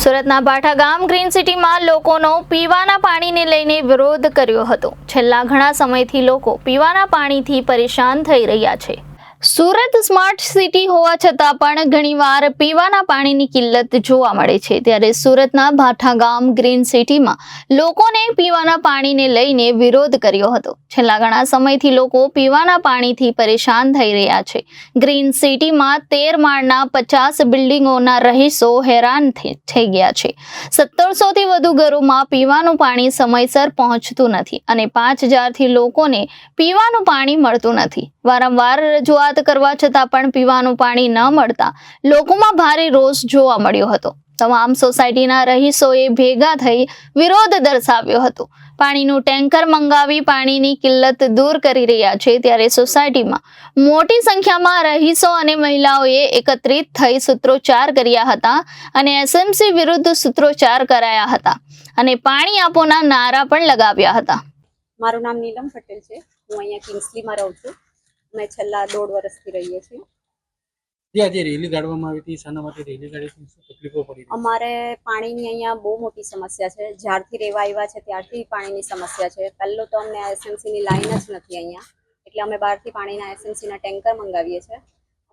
સુરતના ભાઠા ગામ ગ્રીન સિટીમાં લોકોનો પીવાના પાણીને લઈને વિરોધ કર્યો હતો। છેલ્લા ઘણા સમયથી લોકો પીવાના પાણીથી પરેશાન થઈ રહ્યા છે। સુરત સ્માર્ટ સિટી હોવા છતાં પણ ઘણીવાર પીવાના પાણીની કિલ્લત જોવા મળે છે। ત્યારે સુરતના ભાઠા ગામ ગ્રીન સિટીમાં લોકોને પીવાના પાણીને લઈને વિરોધ કર્યો હતો। છેલ્લા ઘણા સમયથી લોકો પીવાના પાણીથી પરેશાન થઈ રહ્યા છે। ગ્રીન સિટીમાં 13 માળના 50 બિલ્ડિંગોના રહીશો હેરાન થઈ ગયા છે। 1700થી વધુ ઘરોમાં પીવાનું પાણી સમયસર પહોંચતું નથી અને 5000થી લોકોને પીવાનું પાણી મળતું નથી। વારંવાર રજૂઆત કરવા છતાં પણ પીવાનું પાણી ન મળતા લોકોમાં ભારે રોષ જોવા મળ્યો હતો। તમામ સોસાયટીના રહીશોએ ભેગા થઈ વિરોધ દર્શાવ્યો હતો। પાણીનું ટેન્કર મંગાવી પાણીની કિલ્લત દૂર કરી રહ્યા છે। ત્યારે સોસાયટીમાં મોટી સંખ્યામાં રહીશો અને મહિલાઓએ એકત્રિત થઈ સૂત્રોચ્ચાર કર્યા હતા અને એસએમસી વિરુદ્ધ સૂત્રોચ્ચાર કરાયા હતા અને પાણી આપોના નારા પણ લગાવ્યા હતા। મારું નામ નીલમ પટેલ છે। હું અહીંયા કિંગ્સલીમાં રહું છું। મેં છેલ્લા 1.5 વર્ષથી રહીએ છીએ। આજે રેલી કાઢવામાં આવી હતી, શાના માટે રેલી કાઢી, શું તકલીફો પડી? અમારે પાણીની અહીંયા બહુ મોટી સમસ્યા છે। જ્યારથી રહેવા આવ્યા છે ત્યારથી પાણીની સમસ્યા છે। પહેલો તો અમને એસએમસીની લાઈન જ નથી અહીંયા, એટલે અમે બહારથી પાણીના એસએમસીના ટેન્કર મંગાવીએ છીએ।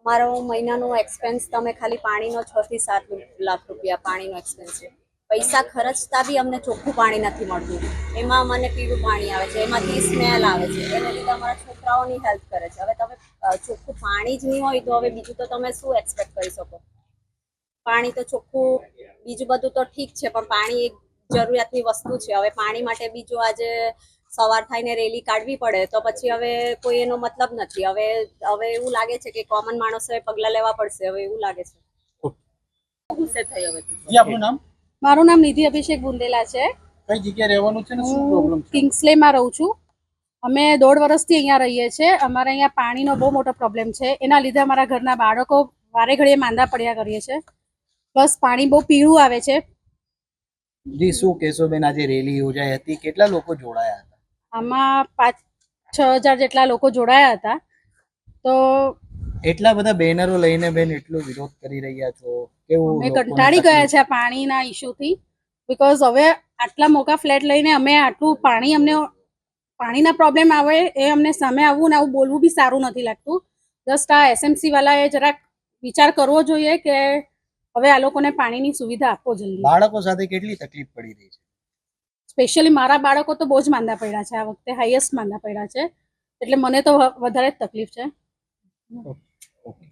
અમારો મહિનાનો એક્સપેન્સ તમે ખાલી પાણીનો 6 થી 7 લાખ રૂપિયા પાણીનો એક્સપેન્સ છે। પૈસા ખર્ચતા બી અમને ચોખ્ખું પાણી નથી મળતું। એમાં મને પીવું પાણી આવે છે, એમાંથી સ્મેલ આવે છે, એને લીધે અમારા છોકરાઓની હેલ્પ કરે છે। હવે તમે ચોખ્ખું પાણી જ નહીં હોય તો હવે બીજું તો તમે શું એક્સપેક્ટ કરી શકો? પાણી તો ચોખ્ખું, બીજું બધું તો ઠીક છે, પણ પાણી એક જરૂરિયાતની વસ્તુ છે। હવે પાણી માટે બીજું આજે સવાર થઈને રેલી કાઢવી પડે તો પછી હવે કોઈ એનો મતલબ નથી। હવે એવું લાગે છે કે કોમન માણસોએ પગલાં લેવા પડશે। હવે એવું લાગે છે। ગુસ્સે થઈ હવે। આપનું નામ? મારું નામ નિધિ અભિષેક બુંદેલા છે। કઈ જગ્યાએ રહેવાનું છે ને શું પ્રોબ્લેમ છે? કિંગ્સલેમાં રહું છું। અમે 1.5 વર્ષથી અહીંયા રહીએ છીએ। અમારે અહીંયા પાણીનો બહુ મોટો પ્રોબ્લેમ છે। એના લીધે અમારા ઘરના બાળકો વારે ઘડીએ માંદા પડ્યા કરીએ છીએ। પ્લસ પાણી બહુ પીળું આવે છે। જી, શું કહેશો બેન? આજે રેલી યોજાઈ હતી, કેટલા લોકો જોડાયા હતા? આમાં 5-6 હજાર જેટલા લોકો જોડાયા હતા। તો એટલા બધા બેનરો લઈને બેન એટલો વિરોધ કરી રહ્યા છો, કેવું? અમે લોકોને કંટાળી ગયા તકલીફ? છે આ પાણીના ઇસ્યુથી। બિકોઝ હવે આટલા મોટા ફ્લેટ લઈને અમે આટલું પાણીના પ્રોબ્લેમ આવે એ અમને સામે આવવું ને આવું બોલવું બી સારું નથી લાગતું। જસ્ટ આ એસએમસી વાળાએ જરાક વિચાર કરવો જોઈએ કે હવે આ લોકોને પાણીની સુવિધા આપો જલ્દી। બાળકો સાથે કેટલી તકલીફ પડી રહી છે? સ્પેશિયલી મારા બાળકો તો બહુ જ માંદા પડ્યા છે। આ વખતે હાઈએસ્ટ માંદા પડ્યા છે, એટલે મને તો વધારે જ તકલીફ છે। ઓકે।